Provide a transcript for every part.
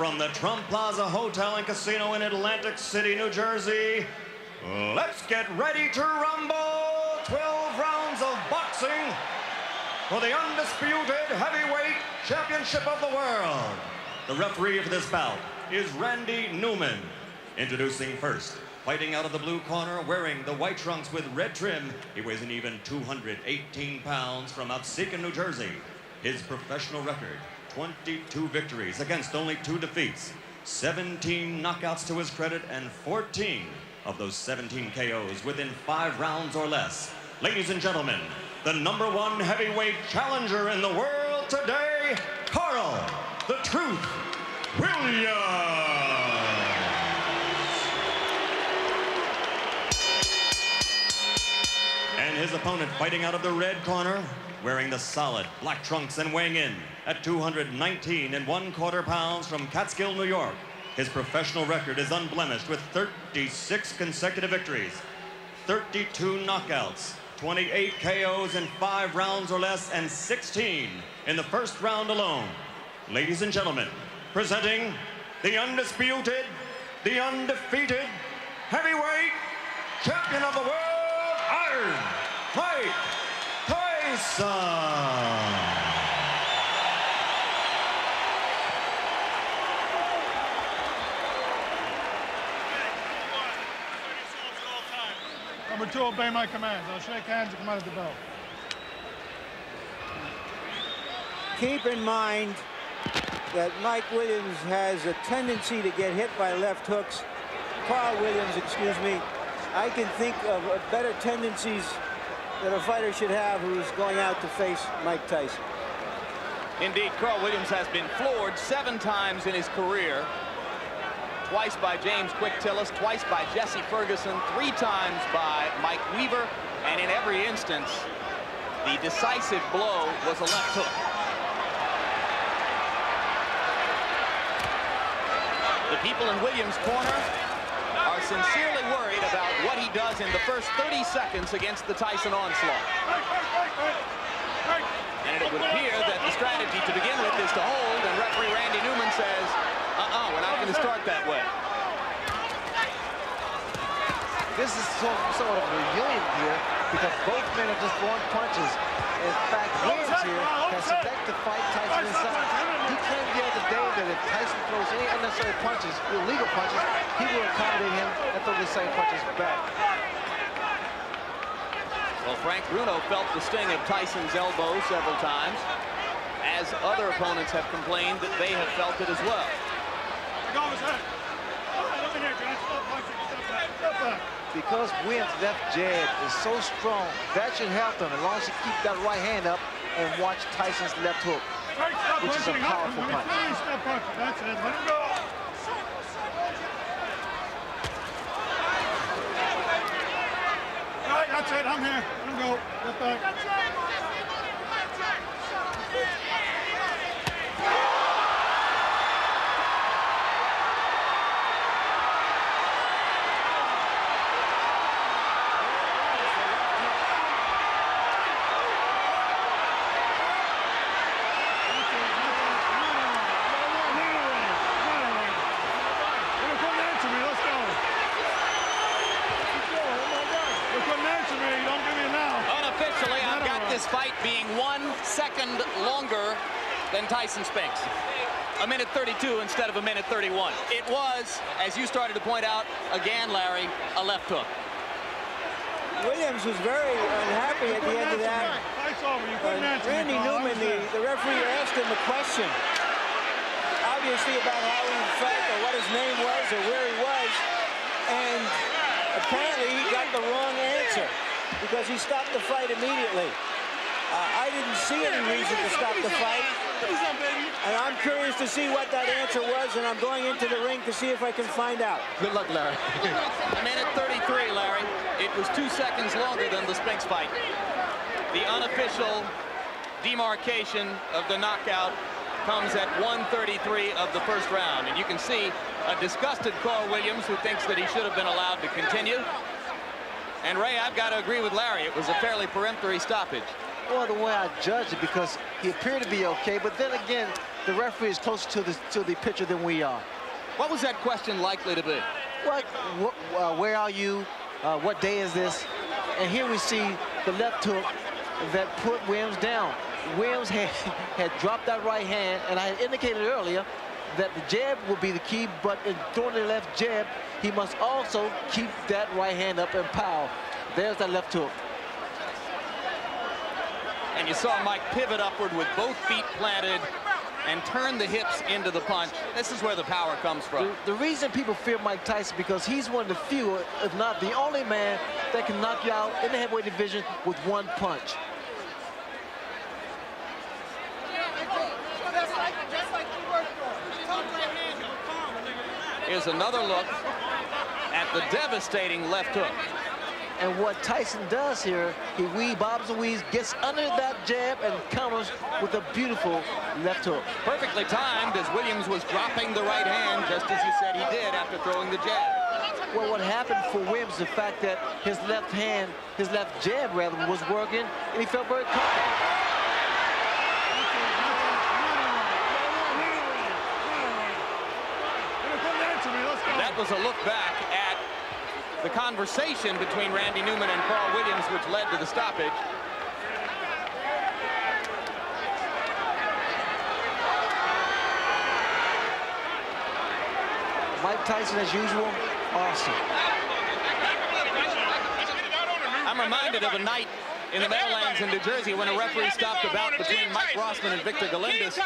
from the Trump Plaza Hotel and Casino in Atlantic City, New Jersey, let's get ready to rumble. 12 rounds of boxing for the undisputed heavyweight championship of the world. The referee for this bout is Randy Newman. Introducing first, fighting out of the blue corner, wearing the white trunks with red trim, he weighs an even 218 pounds from Absecon, New Jersey. His professional record, 22 victories against only 2 defeats, 17 knockouts to his credit, and 14 of those 17 KOs within 5 rounds or less. Ladies and gentlemen, the #1 heavyweight challenger in the world today, Carl "The Truth" Williams. And his opponent, fighting out of the red corner, wearing the solid black trunks and weighing in at 219 1/4 pounds from Catskill, New York. His professional record is unblemished with 36 consecutive victories, 32 knockouts, 28 KOs in 5 rounds or less, and 16 in the first round alone. Ladies and gentlemen, presenting the undisputed, the undefeated heavyweight champion of the world, Iron Mike Tyson. Number 2, obey my commands. I'll shake hands and come out of the belt. Keep in mind that Mike Williams has a tendency to get hit by left hooks. Carl Williams, excuse me. I can think of better tendencies that a fighter should have who's going out to face Mike Tyson. Indeed, Carl Williams has been floored 7 times in his career. Twice by James Quick Tillis, twice by Jesse Ferguson, 3 times by Mike Weaver, and in every instance, the decisive blow was a left hook. The people in Williams' corner are sincerely worried about what he does in the first 30 seconds against the Tyson onslaught. And it would appear that the strategy to begin with is to hold, and referee Randy Newman says, we're not going to start that way. This is sort of a reunion here because both men are just throwing punches. In fact, Williams here has selected to fight Tyson inside. He claimed the other day that if Tyson throws any unnecessary punches, illegal punches, he will accommodate him and throw the same punches back. Well, Frank Bruno felt the sting of Tyson's elbow several times, as other opponents have complained that they have felt it as well. Because Williams' left jab is so strong, that should help him as long as he keep that right hand up and watch Tyson's left hook, which is a powerful punch. That's it. Let him go. All right, that's it. I'm here. Let him go. Get back. This fight being 1 second longer than Tyson Spinks. 1:32 instead of 1:31. It was, as you started to point out, again, Larry, a left hook. Williams was very unhappy at the end of that. Randy Newman, the referee, asked him a question, obviously about how he felt or what his name was or where he was, and apparently he got the wrong answer because he stopped the fight immediately. I didn't see any reason to stop the fight, and I'm curious to see what that answer was, and I'm going into the ring to see if I can find out. Good luck, Larry. 1:33, Larry. It was 2 seconds longer than the Spinks fight. The unofficial demarcation of the knockout comes at 1:33 of the first round, and you can see a disgusted Carl Williams who thinks that he should have been allowed to continue. And Ray, I've got to agree with Larry. It was a fairly peremptory stoppage. Well, the way I judged it, because he appeared to be okay, but then again, the referee is closer to the pitcher than we are. What was that question likely to be? Where are you? What day is this? And here we see the left hook that put Williams down. Williams had dropped that right hand, and I had indicated earlier that the jab would be the key, but in throwing the left jab, he must also keep that right hand up and power. There's that left hook. And you saw Mike pivot upward with both feet planted and turn the hips into the punch. This is where the power comes from. The reason people fear Mike Tyson because he's one of the few, if not the only man, that can knock you out in the heavyweight division with one punch. Here's another look at the devastating left hook. And what Tyson does here, he bobs and weaves, gets under that jab and counters with a beautiful left hook. Perfectly timed as Williams was dropping the right hand, just as you said he did after throwing the jab. Well, what happened for Williams is the fact that his left hand, his left jab rather, was working, and he felt very comfortable. That was a look back at the conversation between Randy Newman and Carl Williams, which led to the stoppage. Mike Tyson, as usual, awesome. I'm reminded of a night in the Meadowlands in New Jersey when a referee stopped a bout between Mike Rossman and Victor Galindez.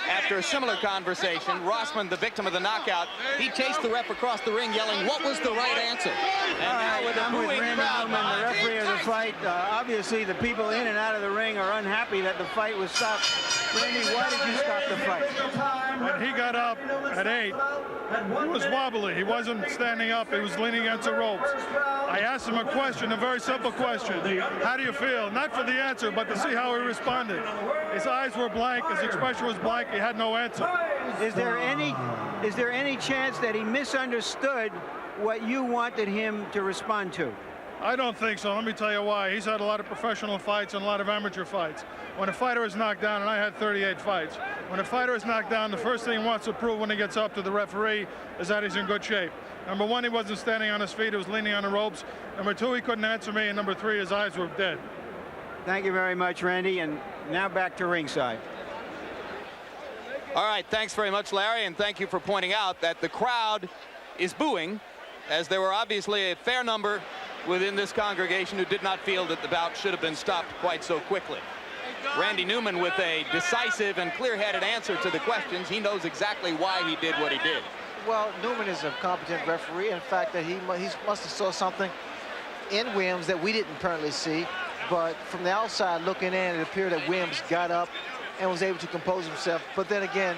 After a similar conversation, Rossman, the victim of the knockout, he chased the ref across the ring yelling, "What was the right answer?" And now with a booing crowd behind the referee of the fight, obviously the people in and out of the ring are unhappy that the fight was stopped. Randy, why did you stop the fight? When he got up at 8, he was wobbly. He wasn't standing up. He was leaning against the ropes. I asked him a question, a very simple question. How do you feel? Not for the answer, but to see how he responded. His eyes were blank. His expression was blank. He had no answer. Is there any chance that he misunderstood what you wanted him to respond to? I don't think so. Let me tell you why. He's had a lot of professional fights and a lot of amateur fights. When a fighter is knocked down, and I had 38 fights, when a fighter is knocked down, the first thing he wants to prove when he gets up to the referee is that he's in good shape. Number one, he wasn't standing on his feet. He was leaning on the ropes. Number two, he couldn't answer me. And number three, his eyes were dead. Thank you very much, Randy. And now back to ringside. All right, thanks very much, Larry, and thank you for pointing out that the crowd is booing, as there were obviously a fair number within this congregation who did not feel that the bout should have been stopped quite so quickly. Randy Newman with a decisive and clear-headed answer to the questions. He knows exactly why he did what he did. Well, Newman is a competent referee. In fact, that he must have saw something in Williams that we didn't apparently see. But from the outside looking in, it appeared that Williams got up and was able to compose himself. But then again,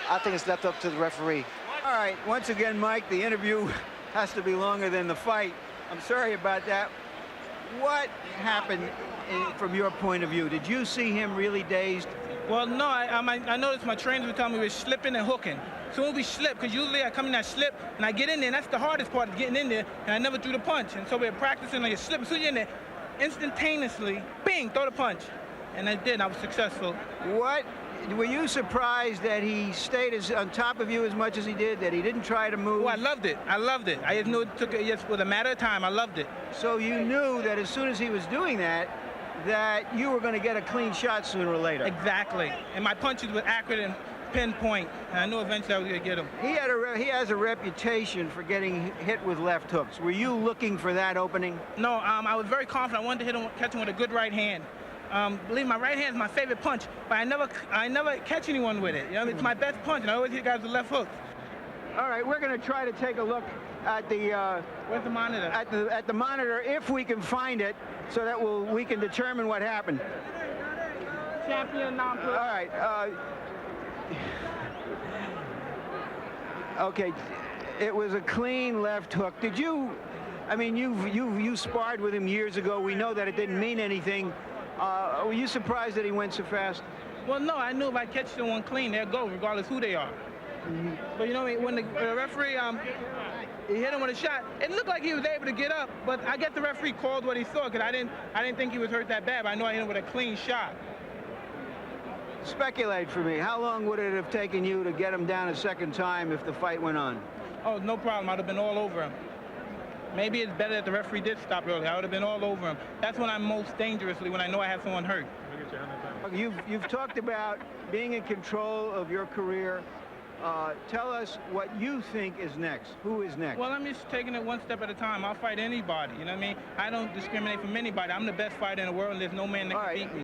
I think it's left up to the referee. All right, once again, Mike, the interview has to be longer than the fight. I'm sorry about that. What happened from your point of view? Did you see him really dazed? Well, no, I noticed my trainers were telling me we were slipping and hooking. So when we slip, because usually I come in that slip and I get in there, and that's the hardest part, is getting in there, and I never threw the punch. And so we're practicing like a slip. As soon as you're in there, instantaneously, bing, throw the punch. And I did, and I was successful. Were you surprised that he stayed on top of you as much as he did, that he didn't try to move? Oh, I loved it. I loved it. I just knew it took just with a matter of time. I loved it. So you knew that as soon as he was doing that you were going to get a clean shot sooner or later. Exactly. And my punches were accurate and pinpoint. And I knew eventually I was going to get him. He has a reputation for getting hit with left hooks. Were you looking for that opening? No, I was very confident. I wanted to hit him, catch him with a good right hand. Believe me, my right hand is my favorite punch, but I never catch anyone with it. You know, it's my best punch, and I always hit guys with left hooks. All right, we're going to try to take a look at the where's the monitor? At the monitor, if we can find it, so that we can determine what happened. Champion non-pro. All right. Okay, it was a clean left hook. Did you? I mean, you sparred with him years ago. We know that it didn't mean anything. Were you surprised that he went so fast? Well, no, I knew if I catch someone clean, they'll go, regardless who they are. Mm-hmm. But you know, when the referee he hit him with a shot, it looked like he was able to get up. But I guess the referee called what he saw, because I didn't think he was hurt that bad. But I know I hit him with a clean shot. Speculate for me. How long would it have taken you to get him down a second time if the fight went on? Oh, no problem. I'd have been all over him. Maybe it's better that the referee did stop early. I would have been all over him. That's when I'm most dangerously, when I know I have someone hurt. You've talked about being in control of your career. Tell us what you think is next. Who is next? Well, I'm just taking it one step at a time. I'll fight anybody. You know what I mean? I don't discriminate from anybody. I'm the best fighter in the world, and there's no man that can beat me.